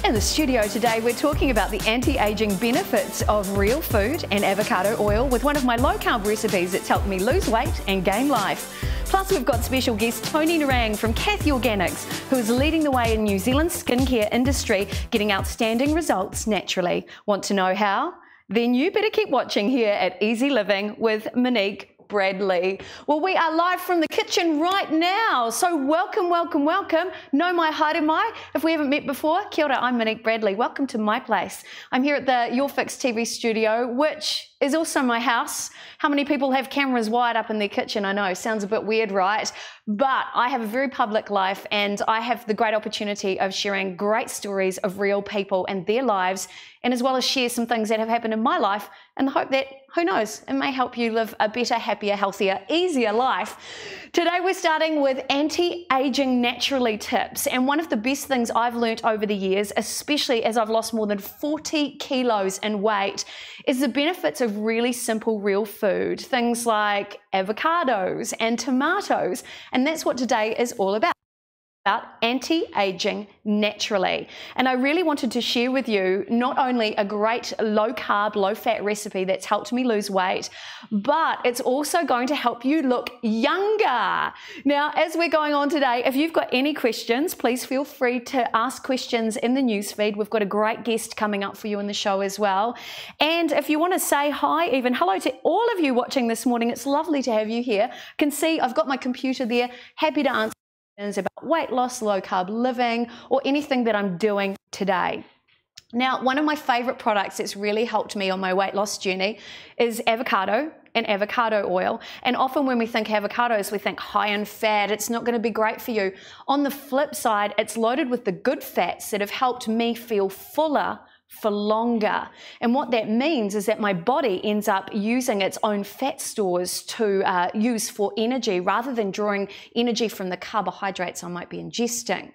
In the studio today, we're talking about the anti-aging benefits of real food and avocado oil with one of my low-carb recipes that's helped me lose weight and gain life. Plus, we've got special guest Tony Narang from Kathy Organics, who is leading the way in New Zealand's skincare industry, getting outstanding results naturally. Want to know how? Then you better keep watching here at Easy Living with Monique. Bradley. Well, we are live from the kitchen right now, so welcome. No mai haere mai. If we haven't met before, kia ora, I'm Monique Bradley. Welcome to my place. I'm here at the YourFixTV studio, which is also my house. How many people have cameras wired up in their kitchen? I know, sounds a bit weird, right? But I have a very public life and I have the great opportunity of sharing great stories of real people and their lives, and as well as share some things that have happened in my life in the hope that, who knows, it may help you live a better, happier, healthier, easier life. Today we're starting with anti-aging naturally tips, and one of the best things I've learnt over the years, especially as I've lost more than 40 kilos in weight, is the benefits of really simple real food, things like avocados and tomatoes, and that's what today is all about anti-aging naturally. And I really wanted to share with you not only a great low-carb, low-fat recipe that's helped me lose weight, but it's also going to help you look younger. Now, as we're going on today, if you've got any questions, please feel free to ask questions in the newsfeed. We've got a great guest coming up for you in the show as well. And if you want to say hi, even hello to all of you watching this morning, it's lovely to have you here. You can see I've got my computer there, happy to answer about weight loss, low carb living, or anything that I'm doing today. Now, one of my favorite products that's really helped me on my weight loss journey is avocado and avocado oil. And often when we think avocados, we think high in fat, it's not going to be great for you. On the flip side, it's loaded with the good fats that have helped me feel fuller for longer. And what that means is that my body ends up using its own fat stores to use for energy rather than drawing energy from the carbohydrates I might be ingesting.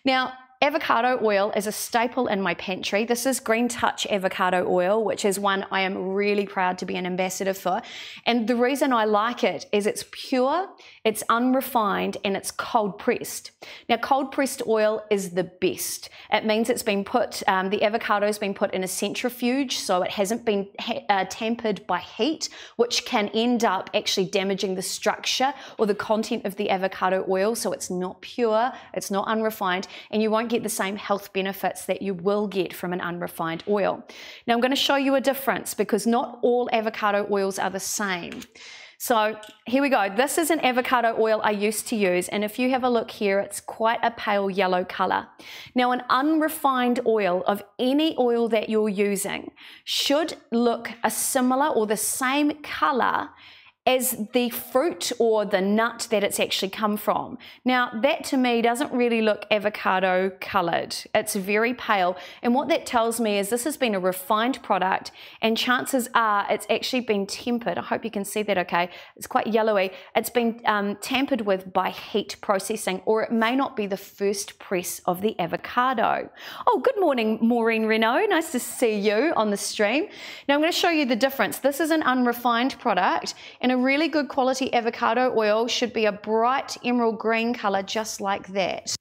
Now, avocado oil is a staple in my pantry. This is Green Touch avocado oil, which is one I am really proud to be an ambassador for. And the reason I like it is it's pure, it's unrefined, and it's cold pressed. Now, cold pressed oil is the best. It means it's been put, the avocado's been put in a centrifuge, so it hasn't been tampered by heat, which can end up actually damaging the structure or the content of the avocado oil. So it's not pure, it's not unrefined, and you won't get the same health benefits that you will get from an unrefined oil. Now I'm going to show you a difference because not all avocado oils are the same. So here we go. This is an avocado oil I used to use, and if you have a look here, it's quite a pale yellow color. Now, an unrefined oil of any oil that you're using should look a similar or the same color as the fruit or the nut that it's actually come from. Now, that to me doesn't really look avocado colored. It's very pale. And what that tells me is this has been a refined product, and chances are it's actually been tempered. I hope you can see that okay. It's quite yellowy. It's been tampered with by heat processing, or it may not be the first press of the avocado. Oh, good morning, Maureen Renault. Nice to see you on the stream. Now, I'm going to show you the difference. This is an unrefined product, and a really good quality avocado oil should be a bright emerald green color just like that.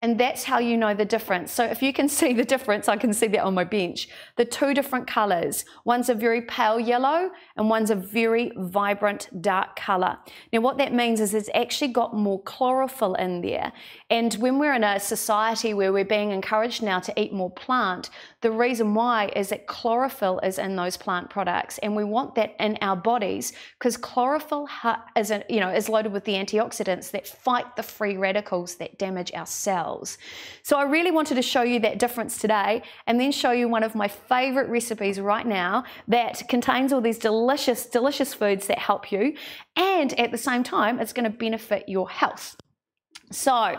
And that's how you know the difference. So if you can see the difference, I can see that on my bench. The two different colors. One's a very pale yellow and one's a very vibrant dark color. Now what that means is it's actually got more chlorophyll in there. And when we're in a society where we're being encouraged now to eat more plant, the reason why is that chlorophyll is in those plant products, and we want that in our bodies because chlorophyll is loaded with the antioxidants that fight the free radicals that damage our cells. So I really wanted to show you that difference today, and then show you one of my favorite recipes right now that contains all these delicious, delicious foods that help you, and at the same time, it's going to benefit your health. So,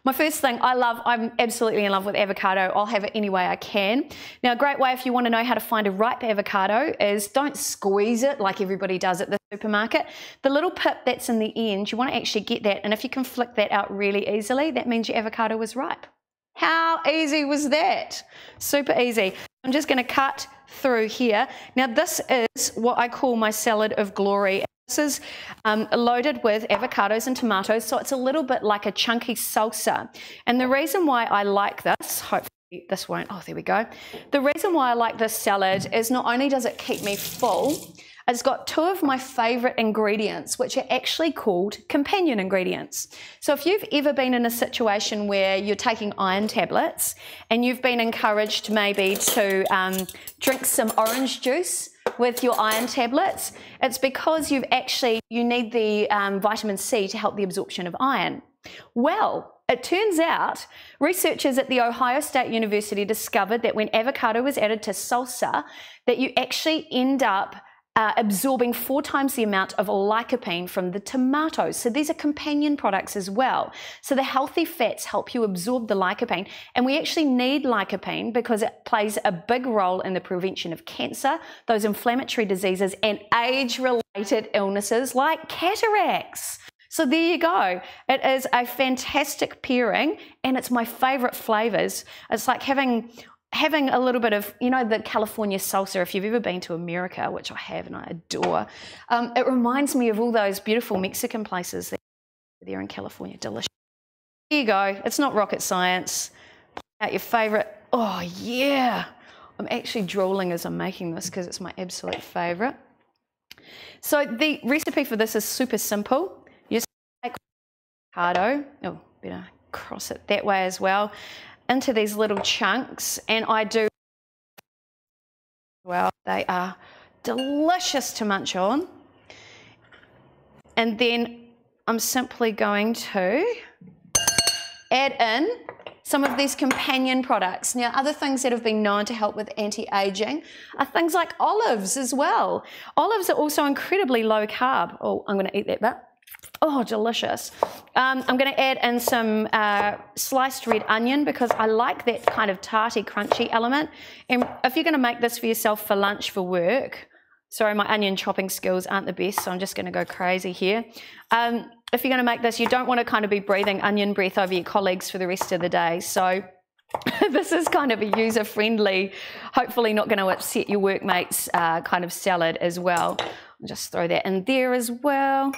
my first thing I'm absolutely in love with avocado. I'll have it any way I can. Now, a great way if you want to know how to find a ripe avocado is don't squeeze it like everybody does at the supermarket. The little pip that's in the end, you want to actually get that, and if you can flick that out really easily, that means your avocado is ripe. How easy was that? Super easy. I'm just going to cut through here. Now, this is what I call my salad of glory. This is loaded with avocados and tomatoes, so it's a little bit like a chunky salsa. And the reason why I like this, hopefully this won't, oh, there we go. The reason why I like this salad is not only does it keep me full, it's got two of my favorite ingredients, which are actually called companion ingredients. So if you've ever been in a situation where you're taking iron tablets and you've been encouraged maybe to drink some orange juice with your iron tablets, it's because you need the vitamin C to help the absorption of iron. Well, it turns out researchers at the Ohio State University discovered that when avocado was added to salsa, that you actually end up absorbing 4 times the amount of lycopene from the tomatoes. So these are companion products as well. So the healthy fats help you absorb the lycopene, and we actually need lycopene because it plays a big role in the prevention of cancer, those inflammatory diseases, and age-related illnesses like cataracts. So there you go. It is a fantastic pairing, and it's my favorite flavors. It's like having a little bit of, you know, the California salsa, if you've ever been to America, which I have and I adore. It reminds me of all those beautiful Mexican places there in California. Delicious. There you go. It's not rocket science. Out your favorite. Oh, yeah. I'm actually drooling as I'm making this because it's my absolute favorite. So the recipe for this is super simple. You just take avocado. Oh, better cross it that way as well. Into these little chunks, and I do, well, they are delicious to munch on. And then I'm simply going to add in some of these companion products. Now, other things that have been known to help with anti-aging are things like olives as well. Olives are also incredibly low carb. Oh, I'm going to eat that bit. Oh, delicious. I'm going to add in some sliced red onion because I like that kind of tarty, crunchy element. And if you're going to make this for yourself for lunch, for work, sorry, my onion chopping skills aren't the best, so I'm just going to go crazy here. If you're going to make this, you don't want to kind of be breathing onion breath over your colleagues for the rest of the day. So this is kind of a user-friendly, hopefully not going to upset your workmates kind of salad as well. I'll just throw that in there as well.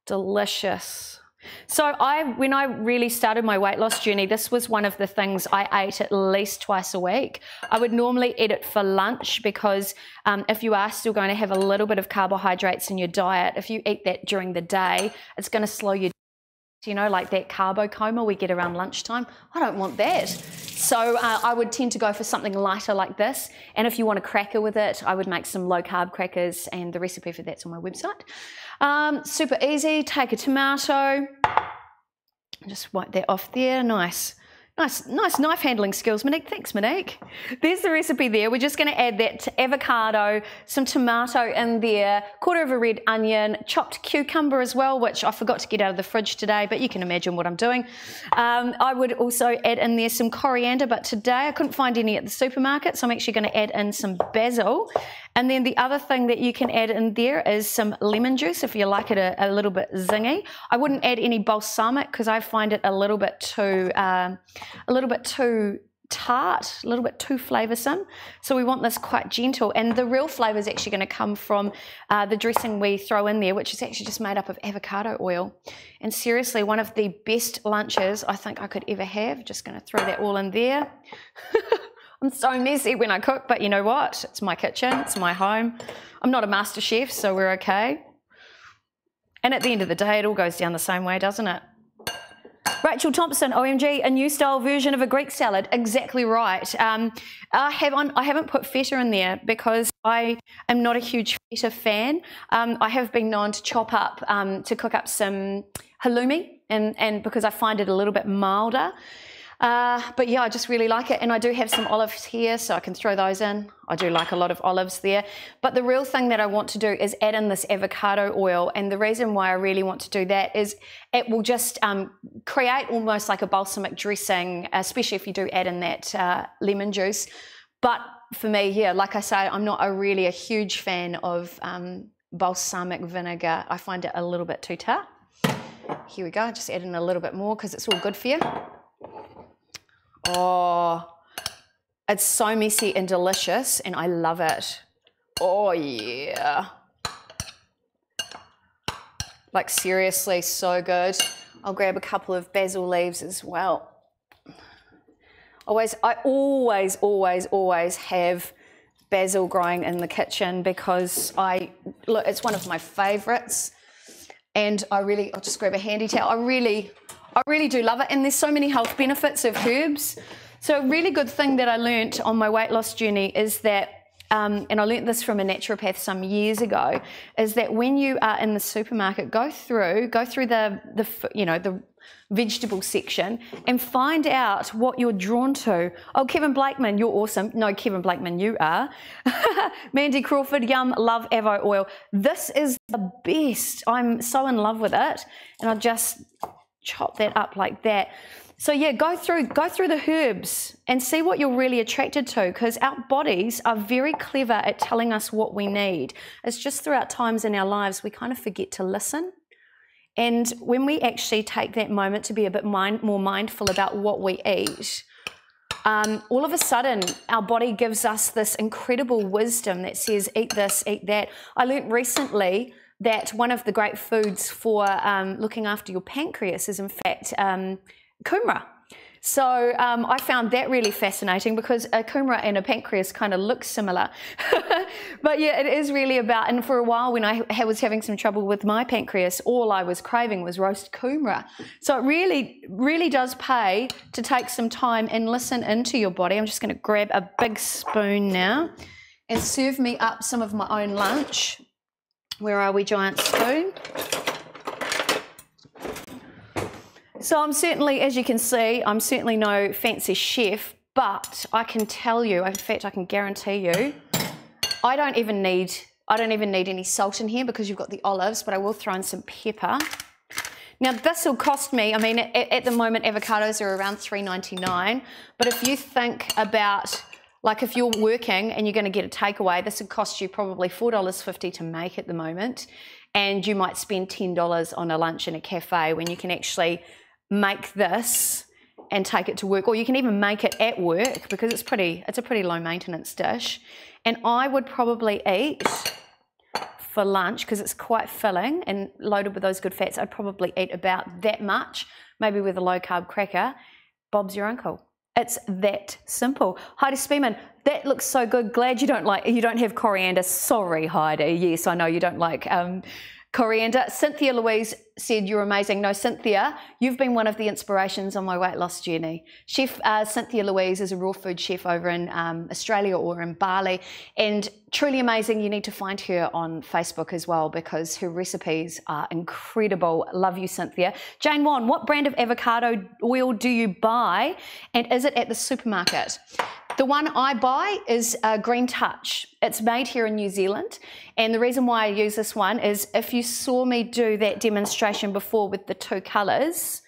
Delicious. So when I really started my weight loss journey, this was one of the things I ate at least twice a week. I would normally eat it for lunch because if you are still going to have a little bit of carbohydrates in your diet, if you eat that during the day, it's going to slow you down. You know, like that carbo coma we get around lunchtime. I don't want that. So I would tend to go for something lighter like this. And if you want a cracker with it, I would make some low carb crackers, and the recipe for that's on my website. Super easy. Take a tomato. Just wipe that off there. Nice knife handling skills, Monique. Thanks, Monique. There's the recipe there. We're just going to add that avocado, some tomato in there, 1/4 of a red onion, chopped cucumber as well, which I forgot to get out of the fridge today, but you can imagine what I'm doing. I would also add in there some coriander, but today I couldn't find any at the supermarket, so I'm actually going to add in some basil. And then the other thing that you can add in there is some lemon juice if you like it a little bit zingy. I wouldn't add any balsamic because I find it a little bit too tart, a little bit too flavoursome. So we want this quite gentle. And the real flavour is actually going to come from the dressing we throw in there, which is actually just made up of avocado oil. And seriously, one of the best lunches I think I could ever have. Just going to throw that all in there. I'm so messy when I cook, but you know what? It's my kitchen, it's my home. I'm not a master chef, so we're okay. And at the end of the day, it all goes down the same way, doesn't it? Rachel Thompson, OMG, a new style version of a Greek salad. Exactly right. I haven't put feta in there because I am not a huge feta fan. I have been known to cook up some halloumi, and because I find it a little bit milder. But yeah, I just really like it, and I do have some olives here, so I can throw those in. I do like a lot of olives there, but the real thing that I want to do is add in this avocado oil, and the reason why I really want to do that is it will just create almost like a balsamic dressing, especially if you do add in that lemon juice. But for me, yeah, like I say, I'm not really a huge fan of balsamic vinegar. I find it a little bit too tart. Here we go, just add in a little bit more because it's all good for you. Oh, it's so messy and delicious, and I love it. Oh, yeah. Like, seriously, so good. I'll grab a couple of basil leaves as well. I always have basil growing in the kitchen because it's one of my favourites, and I'll just grab a handy towel. I really do love it, and there's so many health benefits of herbs. So a really good thing that I learnt on my weight loss journey is that, and I learnt this from a naturopath some years ago, is that when you are in the supermarket, go through the vegetable section and find out what you're drawn to. Oh, Kevin Blakeman, you're awesome. No, Kevin Blakeman, you are. Mandy Crawford, yum, love avo oil. This is the best. I'm so in love with it, and I'll just chop that up like that. So yeah, go through the herbs and see what you're really attracted to, because our bodies are very clever at telling us what we need. It's just throughout times in our lives we kind of forget to listen. And when we actually take that moment to be a bit more mindful about what we eat, all of a sudden our body gives us this incredible wisdom that says, eat this, eat that. I learnt recently that one of the great foods for looking after your pancreas is in fact kumara. So I found that really fascinating because a kumara and a pancreas kind of look similar. But yeah, it is really about, and for a while when I was having some trouble with my pancreas, all I was craving was roast kumara. So it really, really does pay to take some time and listen into your body. I'm just going to grab a big spoon now and serve me up some of my own lunch. Where are we, giant spoon? So I'm certainly, as you can see, I'm certainly no fancy chef, but I can tell you, in fact I can guarantee you, I don't even need any salt in here because you've got the olives, but I will throw in some pepper. Now this will cost me, I mean at the moment avocados are around $3.99, but if you think about, like if you're working and you're going to get a takeaway, this would cost you probably $4.50 to make at the moment, and you might spend $10 on a lunch in a cafe when you can actually make this and take it to work, or you can even make it at work because it's a pretty low maintenance dish. And I would probably eat for lunch, because it's quite filling and loaded with those good fats, I'd probably eat about that much, maybe with a low carb cracker. Bob's your uncle. It's that simple. Heidi Spearman, that looks so good. Glad you don't have coriander. Sorry, Heidi. Yes, I know you don't like coriander. Cynthia Louise said you're amazing. No, Cynthia, you've been one of the inspirations on my weight loss journey. Chef Cynthia Louise is a raw food chef over in Australia or in Bali, and truly amazing. You need to find her on Facebook as well because her recipes are incredible. Love you, Cynthia. Jane Wan, what brand of avocado oil do you buy, and is it at the supermarket? The one I buy is Green Touch. It's made here in New Zealand, and the reason why I use this one is if you saw me do that demonstration before with the two colours,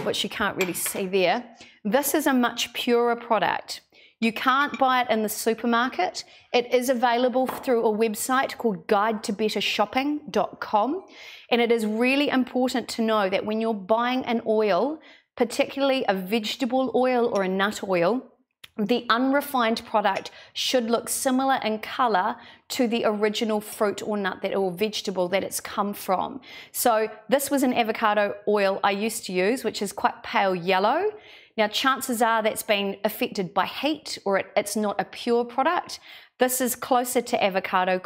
which you can't really see there, this is a much purer product. You can't buy it in the supermarket. It is available through a website called guidetobettershopping.com, and it is really important to know that when you're buying an oil, particularly a vegetable oil or a nut oil, the unrefined product should look similar in colour to the original fruit or nut or vegetable that it's come from. So this was an avocado oil I used to use, which is quite pale yellow. Now chances are that's been affected by heat, or it's not a pure product. This is closer to avocado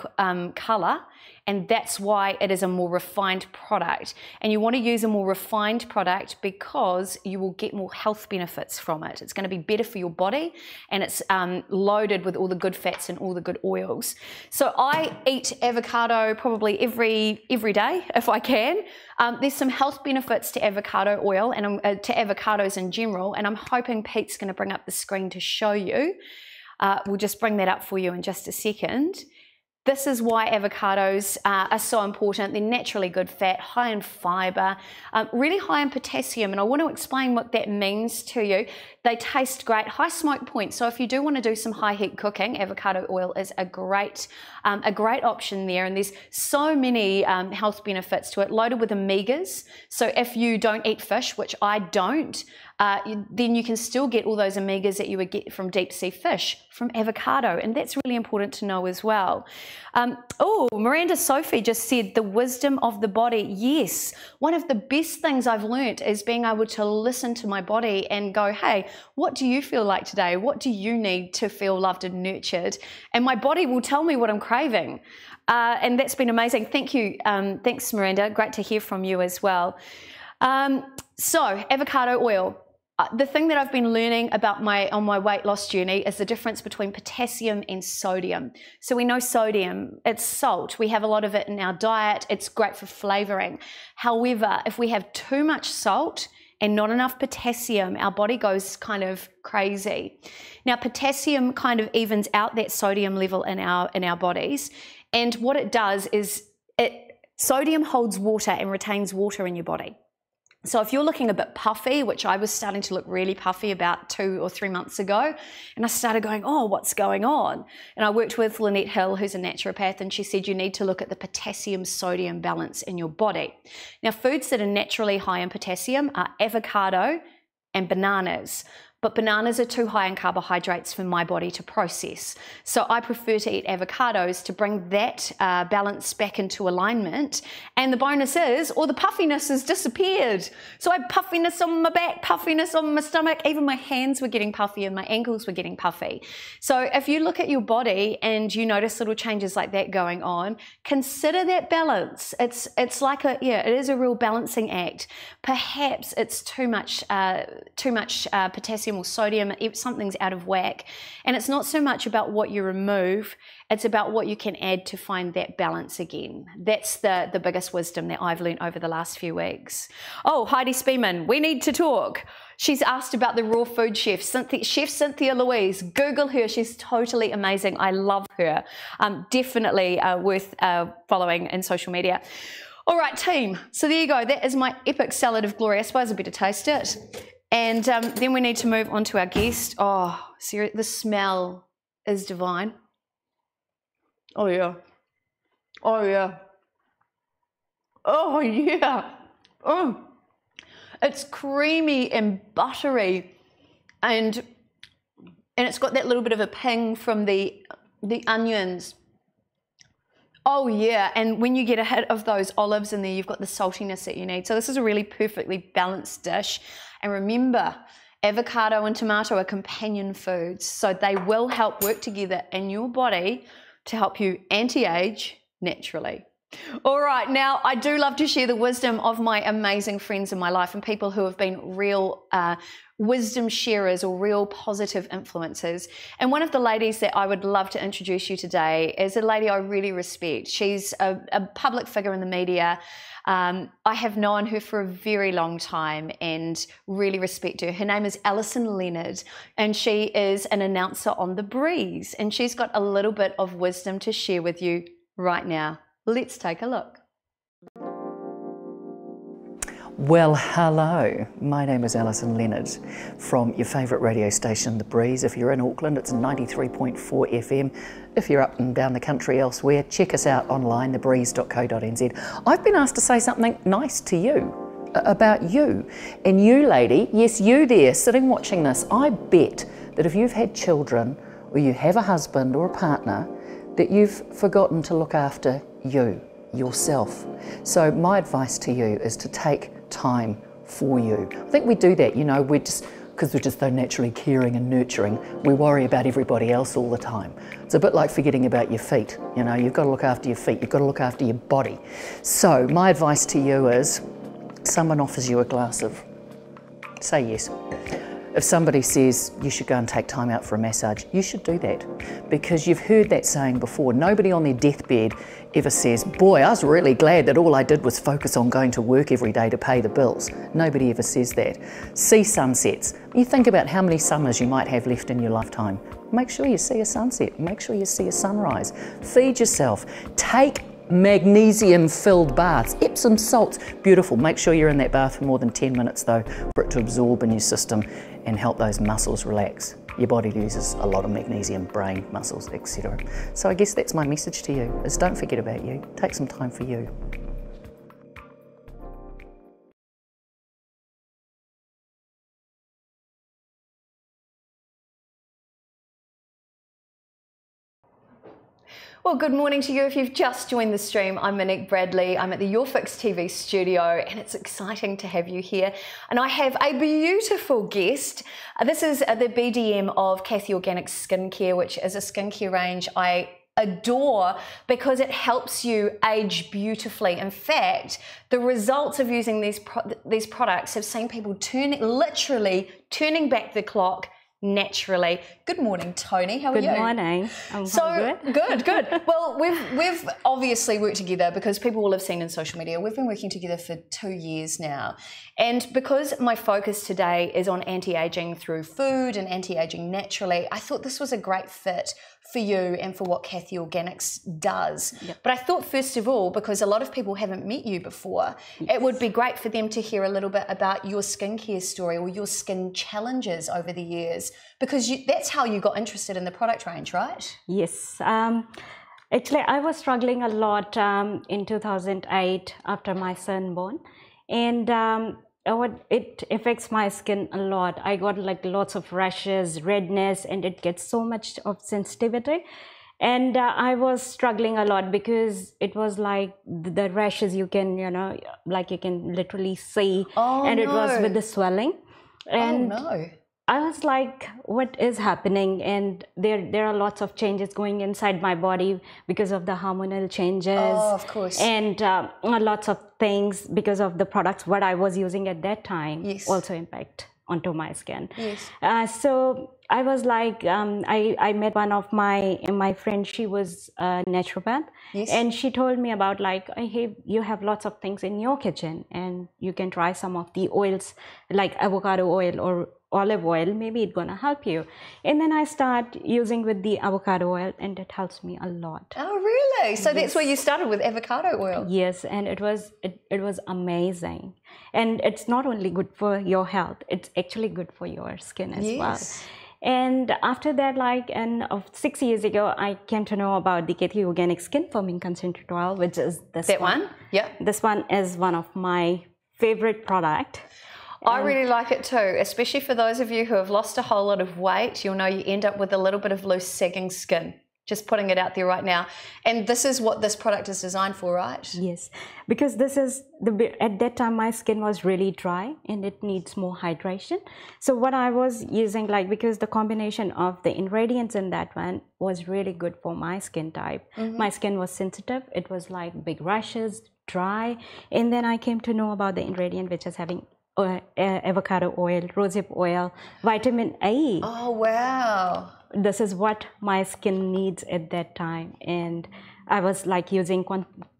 colour, and that's why it is a more refined product. And you want to use a more refined product because you will get more health benefits from it. It's going to be better for your body, and it's loaded with all the good fats and all the good oils. So I eat avocado probably every day if I can. There's some health benefits to avocado oil and to avocados in general, and I'm hoping Pete's going to bring up the screen to show you. We'll just bring that up for you in just a second. This is why avocados are so important. They're naturally good fat, high in fibre, really high in potassium, and I want to explain what that means to you. They taste great, high smoke point, so if you do want to do some high heat cooking, avocado oil is a great option there, and there's so many health benefits to it, loaded with omegas. So if you don't eat fish, which I don't, then you can still get all those omegas that you would get from deep sea fish from avocado, and that's really important to know as well. Oh, Miranda Sophie just said the wisdom of the body. Yes, one of the best things I've learnt is being able to listen to my body and go, hey, what do you feel like today? What do you need to feel loved and nurtured? And my body will tell me what I'm craving. And that's been amazing. Thank you. Thanks, Miranda. Great to hear from you as well. So avocado oil. The thing that I've been learning about on my weight loss journey is the difference between potassium and sodium. So we know sodium, it's salt. We have a lot of it in our diet. It's great for flavoring. However, if we have too much salt and not enough potassium, our body goes kind of crazy. Now, potassium kind of evens out that sodium level in our bodies. And what it does is sodium holds water and retains water in your body. So if you're looking a bit puffy, which I was starting to look really puffy about 2 or 3 months ago, and I started going, oh, what's going on? And I worked with Lynette Hill, who's a naturopath, and she said you need to look at the potassium-sodium balance in your body. Now, foods that are naturally high in potassium are avocado and bananas. But bananas are too high in carbohydrates for my body to process. So I prefer to eat avocados to bring that balance back into alignment. And the bonus is, all the puffiness has disappeared. So I had puffiness on my back, puffiness on my stomach, even my hands were getting puffy and my ankles were getting puffy. So if you look at your body and you notice little changes like that going on, consider that balance. It's like it is a real balancing act. Perhaps it's too much potassium or sodium, something's out of whack. And it's not so much about what you remove, it's about what you can add to find that balance again. That's the biggest wisdom that I've learned over the last few weeks. Oh, Heidi Speeman, we need to talk. She's asked about the raw food chef, Chef Cynthia Louise. Google her, she's totally amazing. I love her. Definitely worth following in social media. All right, team, so there you go. That is my epic salad of glory. I suppose I better taste it. And then we need to move on to our guest. Oh, seriously, the smell is divine. Oh, yeah. Oh, yeah. Oh, yeah. Oh. It's creamy and buttery. And it's got that little bit of a ping from the onions. Oh, yeah. And when you get a hit of those olives in there, you've got the saltiness that you need. So this is a really perfectly balanced dish. And remember, avocado and tomato are companion foods, so they will help work together in your body to help you anti-age naturally. All right, now I do love to share the wisdom of my amazing friends in my life and people who have been real wisdom sharers or real positive influencers. And one of the ladies that I would love to introduce you today is a lady I really respect. She's a public figure in the media. I have known her for a very long time and really respect her. Her name is Alison Leonard, and she is an announcer on The Breeze, and she's got a little bit of wisdom to share with you right now. Let's take a look. Well, hello, my name is Alison Leonard from your favourite radio station, The Breeze. If you're in Auckland, it's 93.4 FM. If you're up and down the country elsewhere, check us out online, thebreeze.co.nz. I've been asked to say something nice to you, about you. And you, lady, yes, you there, sitting watching this, I bet that if you've had children, or you have a husband or a partner, that you've forgotten to look after you, yourself. So my advice to you is to take time for you. I think we do that, you know, because we're just so naturally caring and nurturing, we worry about everybody else all the time. It's a bit like forgetting about your feet, you know, you've got to look after your feet, you've got to look after your body. So my advice to you is, someone offers you a glass of, say yes. If somebody says you should go and take time out for a massage, you should do that, because you've heard that saying before. Nobody on their deathbed ever says, boy, I was really glad that all I did was focus on going to work every day to pay the bills. Nobody ever says that. See sunsets. You think about how many summers you might have left in your lifetime. Make sure you see a sunset. Make sure you see a sunrise. Feed yourself. Take magnesium-filled baths, Epsom salts, beautiful. Make sure you're in that bath for more than 10 minutes though, for it to absorb in your system and help those muscles relax. Your body loses a lot of magnesium, brain, muscles, etc. So I guess that's my message to you, is don't forget about you. Take some time for you. Well, good morning to you. If you've just joined the stream, I'm Monique Bradley. I'm at the YourFixTV studio, and it's exciting to have you here. And I have a beautiful guest. This is the BDM of Kathy Organic Skincare, which is a skincare range I adore because it helps you age beautifully. In fact, the results of using these products have seen people literally turning back the clock naturally. Good morning, Tony. How are you? Good morning. I'm good. Well, we've obviously worked together because people will have seen in social media. We've been working together for 2 years now. And because my focus today is on anti-aging through food and anti-aging naturally, I thought this was a great fit for you and for what Kathy Organics does. Yep. But I thought, first of all, because a lot of people haven't met you before, it would be great for them to hear a little bit about your skincare story or your skin challenges over the years, because that's how you got interested in the product range, right? Yes. Actually, I was struggling a lot in 2008 after my son born, and it affects my skin a lot. I got like lots of rashes, redness, and it gets so much of sensitivity. And I was struggling a lot because it was like the rashes you can, like you can literally see, and it was with the swelling. And I was like, what is happening? And there are lots of changes going inside my body because of the hormonal changes. Oh, of course. And lots of things because of the products what I was using at that time also impact onto my skin. Yes. So I was like, I met one of my friends. She was a naturopath. Yes. And she told me about like, hey, you have lots of things in your kitchen and you can try some of the oils like avocado oil or olive oil, maybe it's gonna help you. And then I start using with the avocado oil, and it helps me a lot. Oh, really? So that's where you started, with avocado oil? Yes, and it was amazing. And it's not only good for your health, it's actually good for your skin as well. And after that, like, 6 years ago, I came to know about the Kathy Organic Skin Firming Concentrate Oil, which is this one. Yeah. This one is one of my favorite product. I really like it too, especially for those of you who have lost a whole lot of weight. You'll know you end up with a little bit of loose, sagging skin. Just putting it out there right now. And this is what this product is designed for, right? Yes, because this is at that time my skin was really dry and it needs more hydration. So what I was using, like, because the combination of the ingredients in that one was really good for my skin type. My skin was sensitive. It was like big rashes, dry. And then I came to know about the ingredient which is having avocado oil, rosehip oil, vitamin A. Oh, wow. This is what my skin needs at that time. And I was like using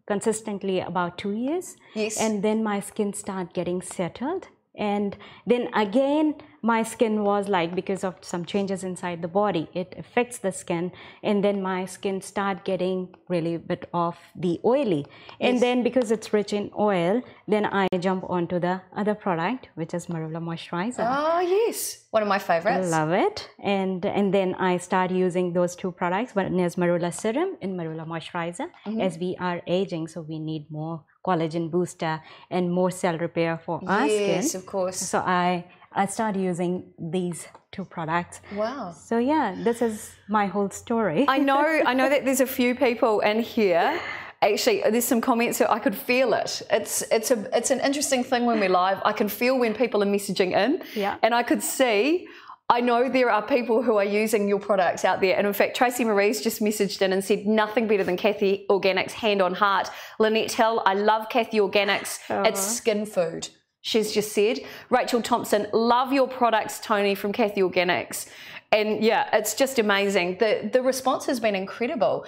consistently about 2 years. Yes. And then my skin started getting settled. And then again, my skin was like, because of some changes inside the body, it affects the skin. And then my skin started getting really a bit of the oily. And then because it's rich in oil, then I jump onto the other product, which is Marula Moisturizer. Oh, yes. One of my favorites. I love it. And then I start using those two products. One is Marula Serum and Marula Moisturizer. As we are aging, so we need more collagen booster and more cell repair for our skin. Yes, of course. So I started using these two products. Wow. So yeah, this is my whole story. I know that there's a few people in here. Actually, there's some comments that I could feel it. It's an interesting thing when we're live. I can feel when people are messaging in. Yeah. And I could see, I know there are people who are using your products out there. And in fact, Tracy Marie's just messaged in and said, nothing better than Kathy Organics, hand on heart. Lynette Hill, I love Kathy Organics. It's skin food, she's just said. Rachel Thompson, love your products, Tony, from Kathy Organics. And yeah, it's just amazing. The response has been incredible.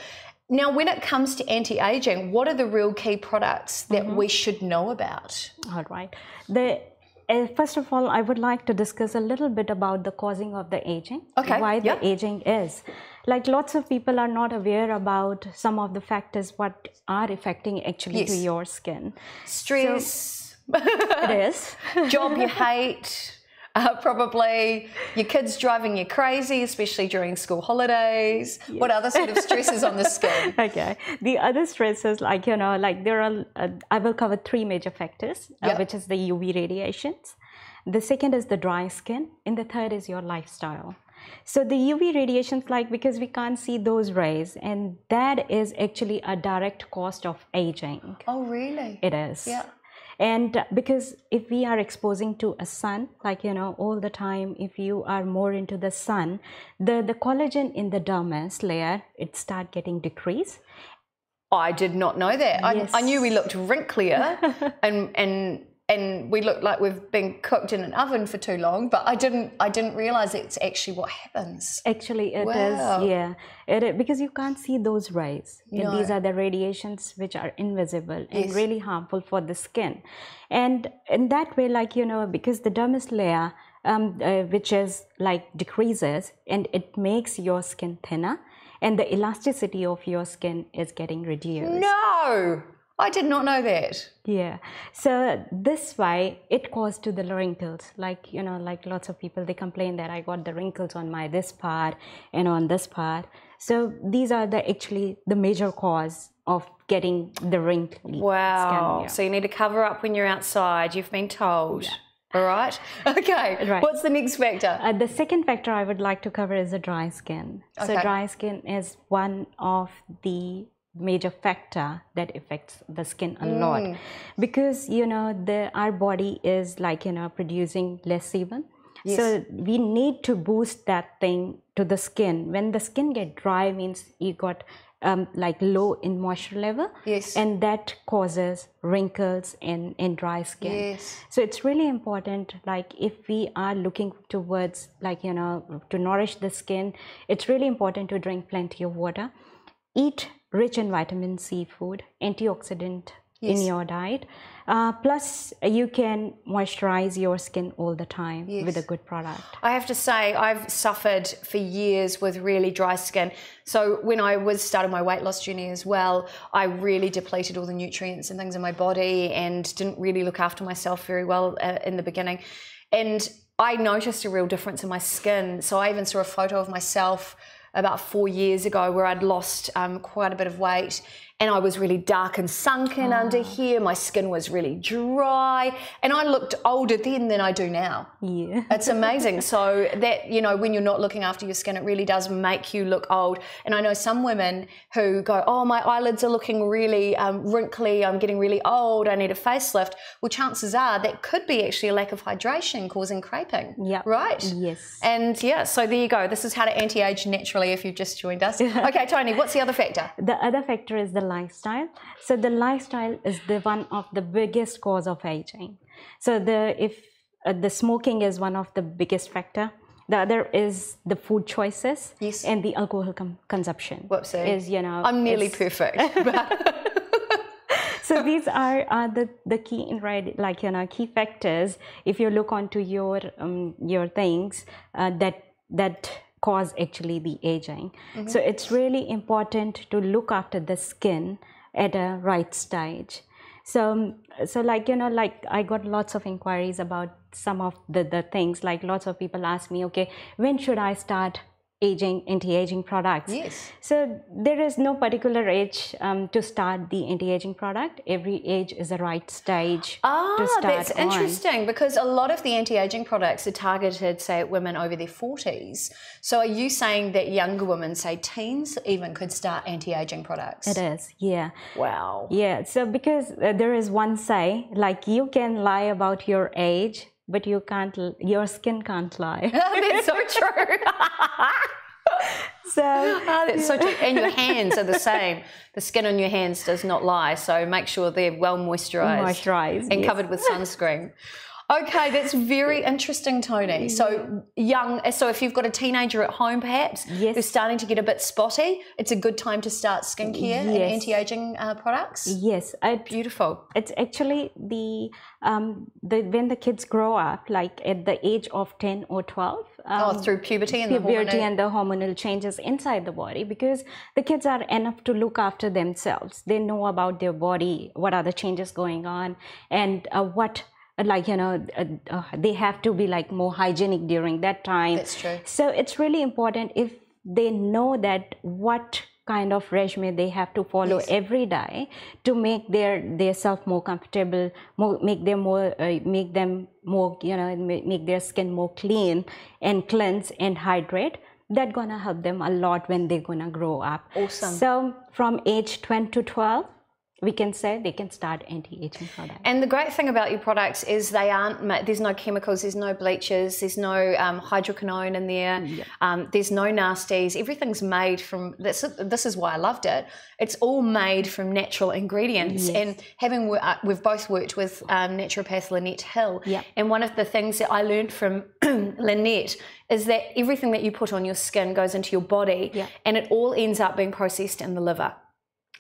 Now, when it comes to anti-aging, what are the real key products that we should know about? All right. First of all, I would like to discuss a little bit about the causing of the aging. Okay. Why the aging is. Like, lots of people are not aware about some of the factors what are affecting actually to your skin. Stress. It is. Job you hate. Probably your kids driving you crazy, especially during school holidays. Yes. What other sort of stresses on the skin? Okay. The other stresses, like, there are, I will cover 3 major factors, which is the UV radiations. The second is the dry skin. And the third is your lifestyle. So the UV radiations, like, because we can't see those rays, and that is actually a direct cost of aging. Oh, really? It is. Yeah. And because if we are exposing to a sun, like, you know, all the time, if you are more into the sun, the collagen in the dermis layer, it start getting decreased. I did not know that. Yes. I knew we looked wrinklier and we look like we've been cooked in an oven for too long, but I didn't realize it's actually what happens. Actually, it Wow. is, yeah. It is, because you can't see those rays. No. And these are the radiations which are invisible and Yes. really harmful for the skin. And in that way, like, you know, because the dermis layer, which is like decreases, and it makes your skin thinner, and the elasticity of your skin is getting reduced. No, I did not know that. Yeah, so this way it caused to the wrinkles. Like, you know, like lots of people, they complain that I got the wrinkles on my this part and on this part. So these are actually the major cause of getting the wrinkly Wow. skin. Yeah. So you need to cover up when you're outside, you've been told. All right. Okay. Right. What's the next factor? The second factor I would like to cover is the dry skin. So Okay. dry skin is one of the major factor that affects the skin a lot, because, you know, our body is, like, you know, producing less sebum. Yes. So we need to boost that thing to the skin. When the skin get dry, means you got like low in moisture level. Yes. And that causes wrinkles and dry skin. Yes. So it's really important, like, if we are looking towards, like, you know, to nourish the skin, it's really important to drink plenty of water, eat rich in vitamin C food, antioxidant in your diet. Plus, you can moisturize your skin all the time with a good product. I have to say, I've suffered for years with really dry skin. So when I was starting my weight loss journey as well, I really depleted all the nutrients and things in my body and didn't really look after myself very well in the beginning. And I noticed a real difference in my skin. So I even saw a photo of myself about 4 years ago where I'd lost quite a bit of weight, and I was really dark and sunken under here. My skin was really dry, and I looked older then than I do now. Yeah. It's amazing. So that, you know, when you're not looking after your skin, it really does make you look old. And I know some women who go, oh, my eyelids are looking really wrinkly, I'm getting really old, I need a facelift. Well, chances are that could be actually a lack of hydration causing creping. Yeah. Right? Yes. And yeah, so there you go. This is how to anti-age naturally if you've just joined us. Okay, Tony, what's the other factor? The other factor is the lifestyle. So the lifestyle is the one of the biggest cause of aging. So the smoking is one of the biggest factor. The other is the food choices. Yes. And the alcohol consumption. Whoopsie. Is, you know, I'm nearly perfect. So these are the key like, you know, key factors. If you look onto your things that cause actually the aging. So it's really important to look after the skin at a right stage. So like, you know, like I got lots of inquiries about some of the things. Like lots of people ask me, okay, when should I start anti-aging products? Yes. So there is no particular age to start the anti-aging product. Every age is a right stage to start. That's interesting, because a lot of the anti-aging products are targeted, say, at women over their 40s. So are you saying that younger women, say teens, even could start anti-aging products? It is, yeah. Wow. Yeah, so because there is one say, like, you can lie about your age, but your skin can't lie. That's so true. So that's so true. And your hands are the same. The skin on your hands does not lie. So make sure they're well moisturized. And yes. covered with sunscreen. Okay, that's very interesting, Tony. So so if you've got a teenager at home, perhaps, yes. they're starting to get a bit spotty, it's a good time to start skincare and anti-aging products? Yes. Beautiful. It's actually when the kids grow up, like at the age of 10 or 12. Through puberty and the hormonal changes inside the body, because the kids are enough to look after themselves. They know about their body, what are the changes going on, and like, you know, they have to be like more hygienic during that time. That's true. So it's really important if they know that what kind of regime they have to follow every day to make their self more comfortable, make them more, make their skin more clean and cleanse and hydrate. That's gonna help them a lot when they're gonna grow up. Awesome. So from age 10 to 12, we can say they can start anti-aging products. And the great thing about your products is they aren't, there's no chemicals, there's no bleaches, there's no hydroquinone in there, there's no nasties. Everything's made from, this is why I loved it, it's all made from natural ingredients. And having, we've both worked with naturopath Lynette Hill, and one of the things that I learned from Lynette is that everything that you put on your skin goes into your body, and it all ends up being processed in the liver.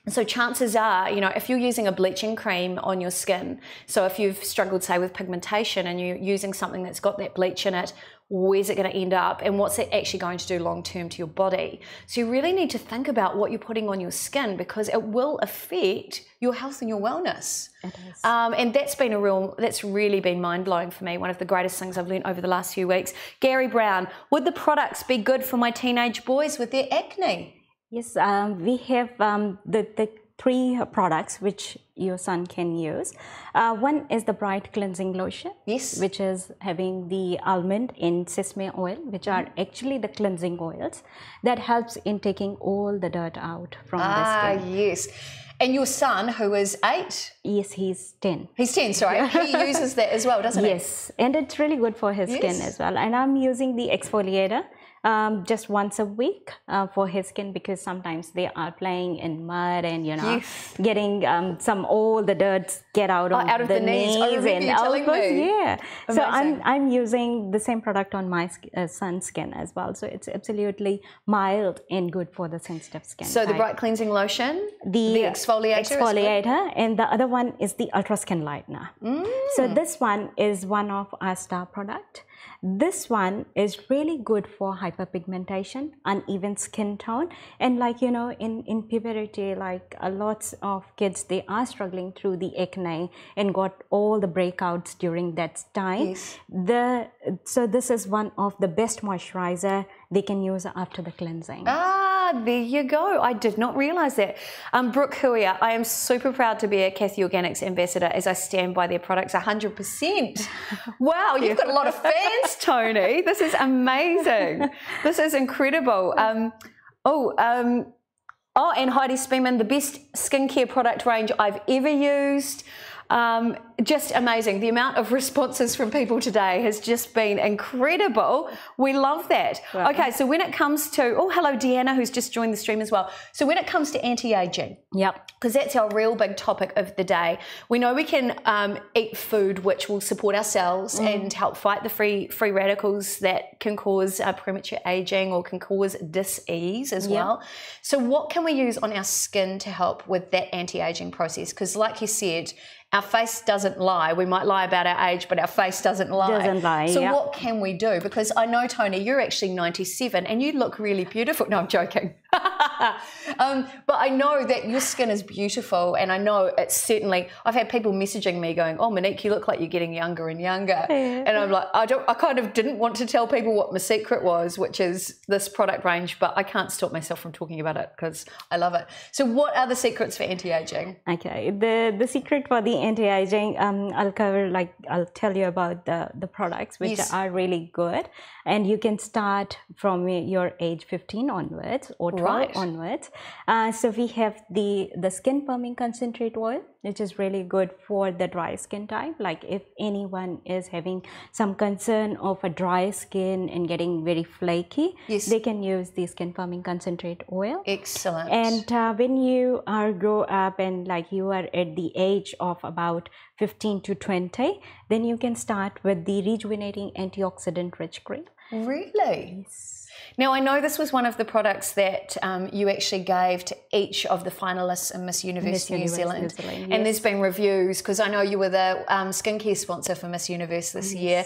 So chances are, you know, if you're using a bleaching cream on your skin, so if you've struggled, say, with pigmentation and you're using something that's got that bleach in it, where's it going to end up and what's it actually going to do long term to your body? So you really need to think about what you're putting on your skin, because it will affect your health and your wellness. It is. And that's really been mind-blowing for me. One of the greatest things I've learned over the last few weeks. Gary Brown, would the products be good for my teenage boys with their acne? Yes, we have the 3 products which your son can use. One is the Bright Cleansing Lotion, which is having the almond and sesame oil, which are actually the cleansing oils that helps in taking all the dirt out from the skin. Yes. And your son, who is 8? Yes, he's 10. He's 10, sorry. He uses that as well, doesn't he? Yes, and it's really good for his skin as well. And I'm using the exfoliator just once a week for his skin, because sometimes they are playing in mud and, you know, getting all the dirt get out of the knees and elbows. Yeah. Amazing. So I'm using the same product on my son's skin as well. So it's absolutely mild and good for the sensitive skin. So the Bright Cleansing Lotion, the exfoliator, and the other one is the Ultra Skin Lightener. So this one is one of our star product. This one is really good for hyperpigmentation, uneven skin tone, and like, you know, in puberty, like lots of kids, they are struggling through the acne and got all the breakouts during that time. So this is one of the best moisturizer they can use after the cleansing. There you go. I did not realize that. Brooke Huia, I am super proud to be a Kathy Organics ambassador, as I stand by their products 100%. Wow, you've got a lot of fans, Tony. This is amazing. This is incredible. And Heidi Speeman, the best skincare product range I've ever used. Just amazing. The amount of responses from people today has just been incredible. We love that. Wow. Okay, so when it comes to, hello Deanna, who's just joined the stream as well. So when it comes to anti-aging, because that's our real big topic of the day, we know we can eat food which will support our cells and help fight the free radicals that can cause premature aging or can cause dis-ease as well. So what can we use on our skin to help with that anti-aging process? Because like you said, our face doesn't lie. We might lie about our age, but our face doesn't lie. So what can we do? Because I know, Tony, you're actually 97 and you look really beautiful. No, I'm joking. But I know that your skin is beautiful, and I know it's certainly, I've had people messaging me going, oh, Monique, you look like you're getting younger and younger. And I'm like, I kind of didn't want to tell people what my secret was, which is this product range, but I can't stop myself from talking about it because I love it. So what are the secrets for anti-aging? Okay, the secret for the anti-aging, I'll tell you about the products which are really good, and you can start from your age 15 onwards or 12 onwards. So we have the skin firming concentrate oil, which is really good for the dry skin type. Like if anyone is having some concern of a dry skin and getting very flaky, they can use the skin firming concentrate oil. Excellent. And when you grow up and like you are at the age of about 15 to 20, then you can start with the rejuvenating antioxidant rich cream. Really? Yes. Now, I know this was one of the products that you actually gave to each of the finalists in Miss Universe New Zealand. And there's been reviews, because I know you were the skincare sponsor for Miss Universe this year.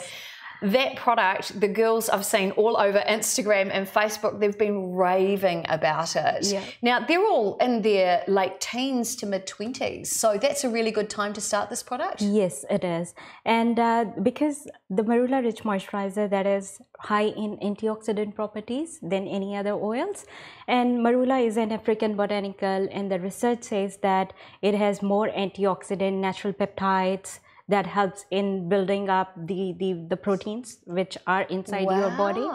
that product, the girls I've seen all over Instagram and Facebook, they've been raving about it. Yeah. Now, they're all in their late teens to mid-20s, so that's a really good time to start this product? Yes, it is. And because the Marula Rich Moisturizer, that is high in antioxidant properties than any other oils, and Marula is an African botanical, and the research says that it has more antioxidant natural peptides that helps in building up the proteins which are inside your body.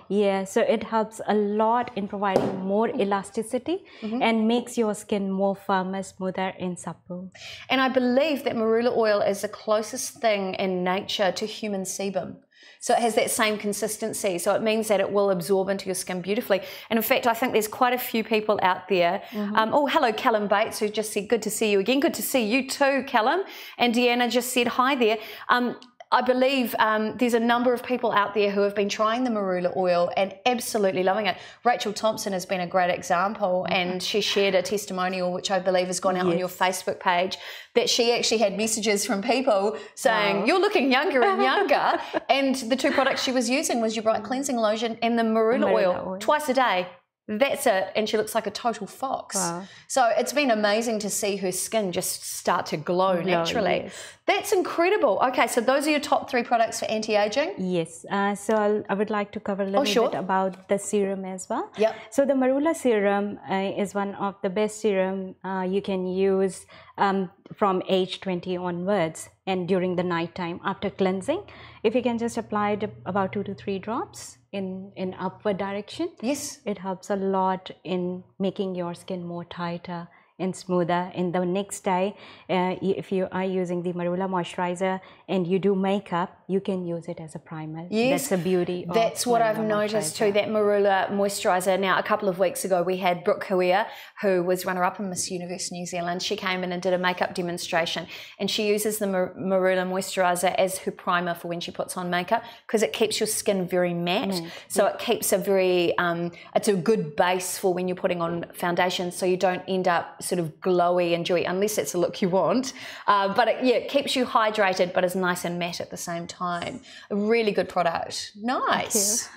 Yeah, so it helps a lot in providing more elasticity and makes your skin more firmer, smoother and supple. And I believe that marula oil is the closest thing in nature to human sebum. So it has that same consistency. So it means that it will absorb into your skin beautifully. And in fact, I think there's quite a few people out there. Oh, hello, Callum Bates, who just said, good to see you again. Good to see you too, Callum. And Deanna just said hi there. I believe there's a number of people out there who have been trying the marula oil and absolutely loving it. Rachel Thompson has been a great example, and she shared a testimonial which I believe has gone out on your Facebook page, that she actually had messages from people saying, you're looking younger and younger. And the two products she was using was your Bright Cleansing Lotion and the marula oil twice a day. That's it, and she looks like a total fox. So it's been amazing to see her skin just start to glow naturally. That's incredible. Okay, so those are your top 3 products for anti-aging? Yes, so I would like to cover a little bit about the serum as well. Yep. So the Marula serum is one of the best serum you can use from age 20 onwards, and during the night time after cleansing. If you can just apply it about 2 to 3 drops in upward direction. Yes. It helps a lot in making your skin more tighter and smoother. And the next day, if you are using the Marula moisturizer and you do makeup, you can use it as a primer. Yes, that's the beauty of that's what I've noticed too, that Marula moisturizer. Now, a couple of weeks ago, we had Brooke Huia, who was runner-up in Miss Universe New Zealand. She came in and did a makeup demonstration, and she uses the Marula moisturizer as her primer for when she puts on makeup, because it keeps your skin very matte. So it keeps a very, it's a good base for when you're putting on foundation, so you don't end up sort of glowy and dewy, unless it's the look you want. But it keeps you hydrated, but is nice and matte at the same time. A really good product. Nice.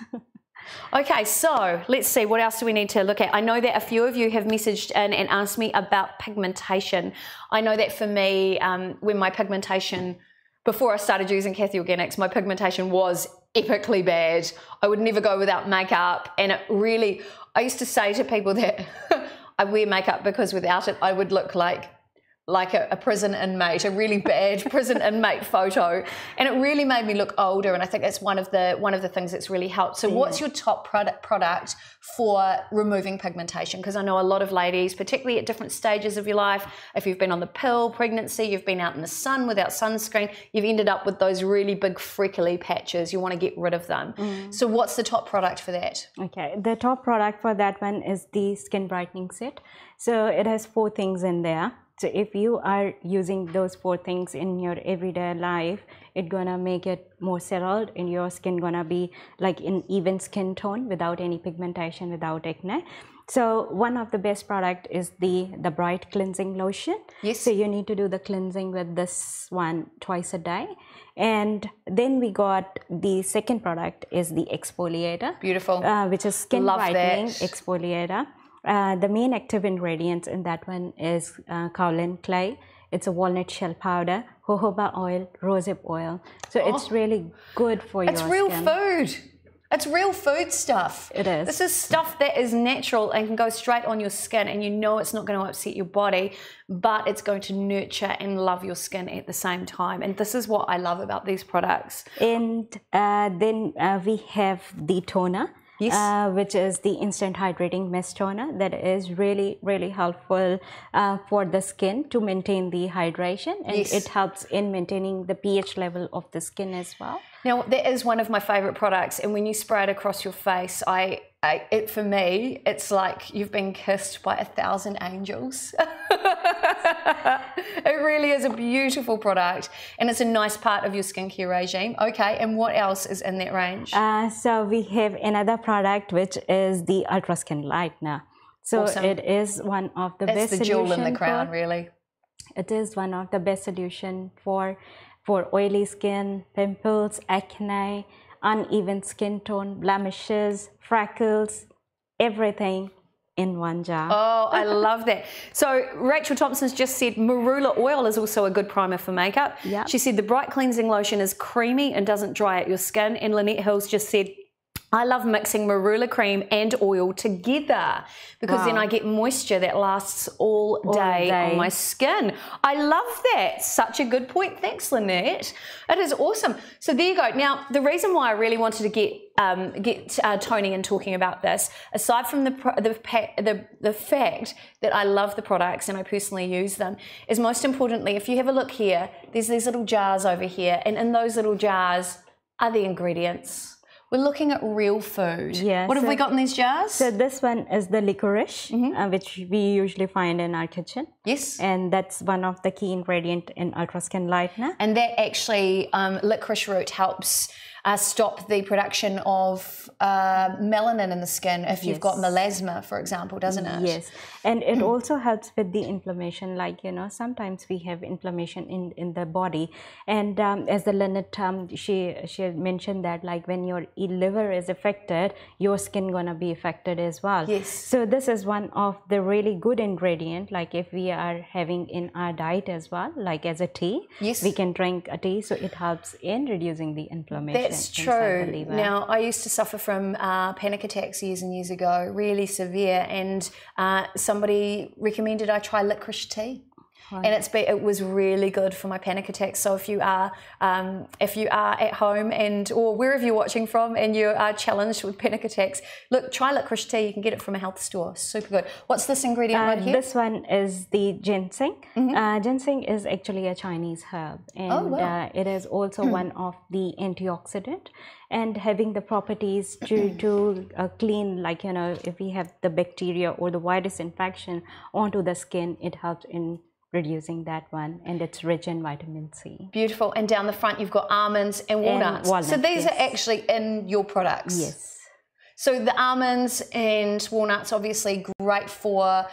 Okay, so let's see, what else do we need to look at? I know that a few of you have messaged in and asked me about pigmentation. I know that for me, when my pigmentation, before I started using Kathy Organics, my pigmentation was epically bad. I would never go without makeup, and it really, I used to say to people that I wear makeup because without it I would look like a prison inmate, a really bad prison inmate photo, and it really made me look older. And I think that's one of the things that's really helped. So what's your top product for removing pigmentation? Because I know a lot of ladies, particularly at different stages of your life, if you've been on the pill, pregnancy, you've been out in the sun without sunscreen, you've ended up with those really big freckly patches. You want to get rid of them. So what's the top product for that? Okay, the top product for that one is the skin brightening set. So it has 4 things in there. So if you are using those 4 things in your everyday life, it's gonna make it more settled, and your skin gonna be like in even skin tone without any pigmentation, without acne. So one of the best product is the Bright Cleansing Lotion. Yes. So you need to do the cleansing with this one twice a day. And then we got the second product is the exfoliator. Beautiful. Which is skin brightening exfoliator. The main active ingredients in that one is kaolin clay. It's a walnut shell powder, jojoba oil, rosehip oil. So it's really good for your skin. It's real food. It's real food stuff. It is. This is stuff that is natural and can go straight on your skin, and you know it's not going to upset your body, but it's going to nurture and love your skin at the same time. And this is what I love about these products. And then we have the toner. Yes. Which is the instant hydrating mist toner that is really, really helpful for the skin to maintain the hydration, and it helps in maintaining the pH level of the skin as well. Now, that is one of my favorite products, and when you spray it across your face, for me, it's like you've been kissed by 1,000 angels. It really is a beautiful product, and it's a nice part of your skincare regime. Okay, and what else is in that range? So we have another product, which is the Ultra Skin Lightener. So it is one of the best solutions. It's the jewel in the crown, really. It is one of the best solution for for oily skin, pimples, acne, uneven skin tone, blemishes, freckles, everything in one jar. Oh, I love that. So Rachel Thompson's just said marula oil is also a good primer for makeup. Yep. She said the bright cleansing lotion is creamy and doesn't dry out your skin. And Lynette Hills just said, I love mixing marula cream and oil together because then I get moisture that lasts all day on my skin. I love that. Such a good point. Thanks, Lynette. It is awesome. So there you go. Now, the reason why I really wanted to get Tony in talking about this, aside from the fact that I love the products and I personally use them, is most importantly, if you have a look here, there's these little jars over here, and in those little jars are the ingredients. We're looking at real food. Yeah, what have we got in these jars? So this one is the licorice, which we usually find in our kitchen. Yes. And that's one of the key ingredient in Ultra Skin Lightener. And that actually, licorice root helps stop the production of melanin in the skin if you've got melasma, for example, doesn't it? Yes, and it also helps with the inflammation. Like, you know, sometimes we have inflammation in the body, and as the Lynette, she mentioned that, like, when your liver is affected, your skin gonna be affected as well. Yes. So this is one of the really good ingredient. Like, if we are having in our diet as well, like as a tea, yes, we can drink a tea, so it helps in reducing the inflammation. That's true. Now, I used to suffer from panic attacks years and years ago, really severe, and somebody recommended I try licorice tea. Right. And it was really good for my panic attacks. So if you are at home or wherever you're watching from and you are challenged with panic attacks, look, try licorice tea. You can get it from a health store. Super good. What's this ingredient right here? This one is the ginseng. Ginseng is actually a Chinese herb, and it is also one of the antioxidant, and having the properties to clean, like, you know, if we have the bacteria or the virus infection onto the skin, it helps in reducing that one, and it's rich in vitamin C. Beautiful. And down the front you've got almonds and walnuts. So these are actually in your products? Yes. So the almonds and walnuts, obviously great for,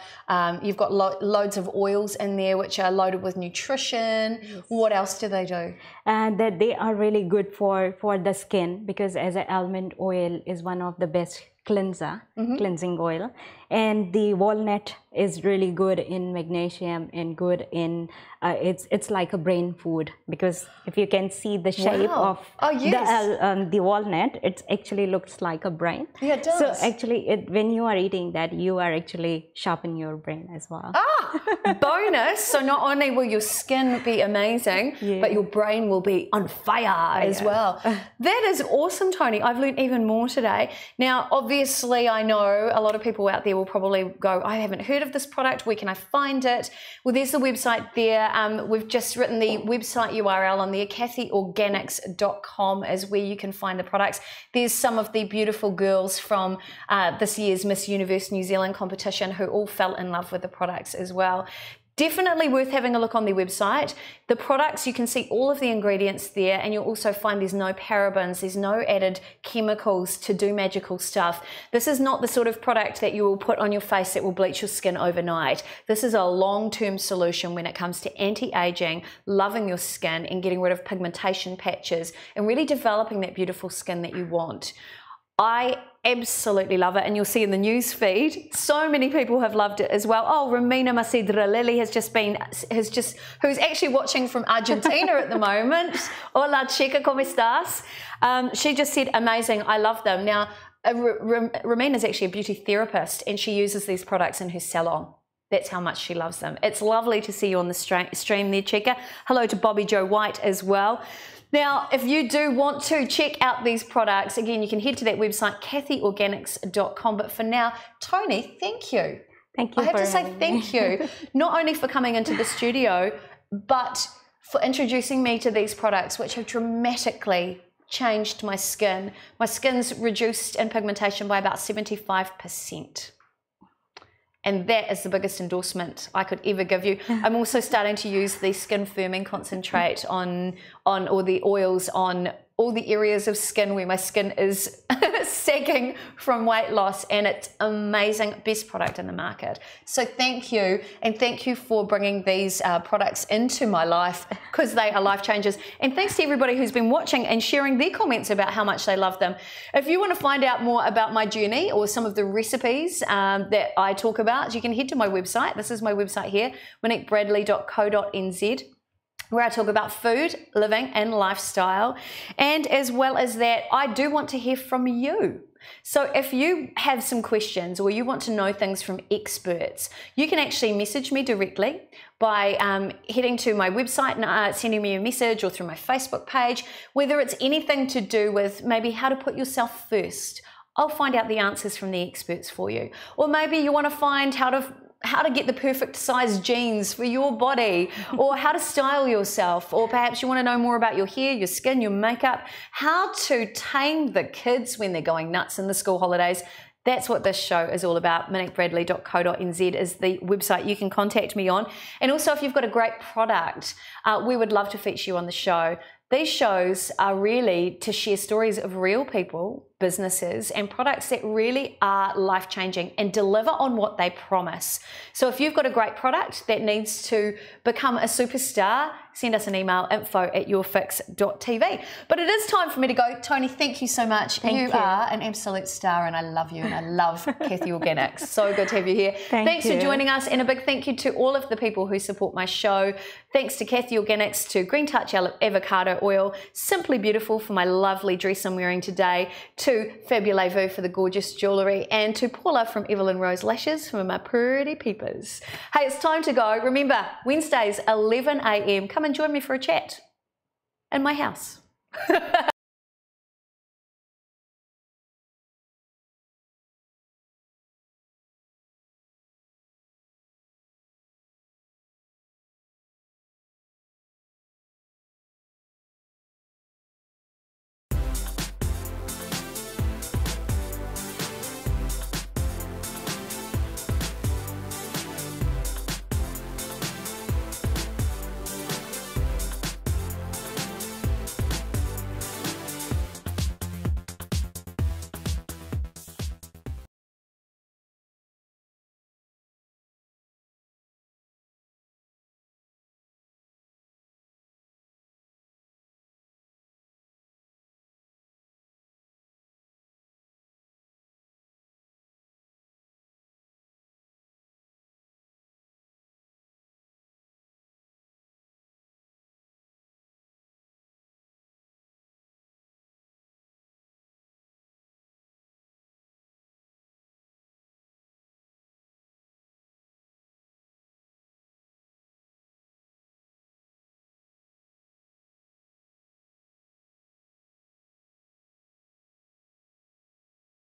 you've got loads of oils in there which are loaded with nutrition. Yes. What else do they do? That they are really good for the skin, because as an almond oil is one of the best cleansing oil, and the walnut is really good in magnesium and good in it's like a brain food, because if you can see the shape of the walnut, it actually looks like a brain. Yeah, it does. So actually, when you are eating that, you are actually sharpening your brain as well. Bonus. So not only will your skin be amazing, but your brain will be on fire as well. That is awesome, Tony. I've learned even more today. Now, obviously, I know a lot of people out there will probably go, I haven't heard of this product. Where can I find it? Well, there's the website there. We've just written the website URL on there. kathyorganics.com is where you can find the products. There's some of the beautiful girls from this year's Miss Universe New Zealand competition who all fell in love with the products as well. Definitely worth having a look on their website. The products, you can see all of the ingredients there, and you'll also find there's no parabens, there's no added chemicals to do magical stuff. This is not the sort of product that you will put on your face that will bleach your skin overnight. This is a long-term solution when it comes to anti-aging, loving your skin and getting rid of pigmentation patches and really developing that beautiful skin that you want. I absolutely love it, and you'll see in the news feed so many people have loved it as well. Oh, Romina Macidra Lily who's actually watching from Argentina at the moment. Hola chica, ¿cómo estás? She just said amazing, I love them. Now Romina is actually a beauty therapist, and she uses these products in her salon. That's how much she loves them. It's lovely to see you on the stream there, Chica. Hello to Bobby Joe White as well. Now, if you do want to check out these products, again, you can head to that website, kathyorganics.com. But for now, Tony, thank you. Thank you. I have to say thank you, not only for coming into the studio, but for introducing me to these products, which have dramatically changed my skin. My skin's reduced in pigmentation by about 75%. And that is the biggest endorsement I could ever give you. I'm also starting to use the skin firming concentrate or the oils on all the areas of skin where my skin is sagging from weight loss, and it's amazing, best product in the market. So thank you, and thank you for bringing these products into my life, because they are life changers. And thanks to everybody who's been watching and sharing their comments about how much they love them. If you want to find out more about my journey or some of the recipes that I talk about, you can head to my website. This is my website here, moniquebradley.co.nz, where I talk about food, living and lifestyle. And as well as that, I do want to hear from you. So if you have some questions or you want to know things from experts, you can actually message me directly by heading to my website and sending me a message, or through my Facebook page, whether it's anything to do with maybe how to put yourself first. I'll find out the answers from the experts for you. Or maybe you want to find how to get the perfect size jeans for your body, or how to style yourself, or perhaps you want to know more about your hair, your skin, your makeup, how to tame the kids when they're going nuts in the school holidays. That's what this show is all about. moniquebradley.co.nz is the website you can contact me on. And also, if you've got a great product, we would love to feature you on the show. These shows are really to share stories of real people, businesses, and products that really are life-changing and deliver on what they promise. So if you've got a great product that needs to become a superstar, send us an email, info@yourfix.tv. But it is time for me to go. Tony, thank you so much. You are an absolute star, and I love you, and I love Kathy Organics. So good to have you here. Thanks for joining us, and a big thank you to all of the people who support my show. Thanks to Kathy Organics, to Green Touch Avocado Oil, Simply Beautiful for my lovely dress I'm wearing today, to Fabulez-Vous for the gorgeous jewellery, and to Paula from Evelyn Rose Lashes for my pretty peepers. Hey, it's time to go. Remember, Wednesdays, 11 a.m. Come and join me for a chat in my house.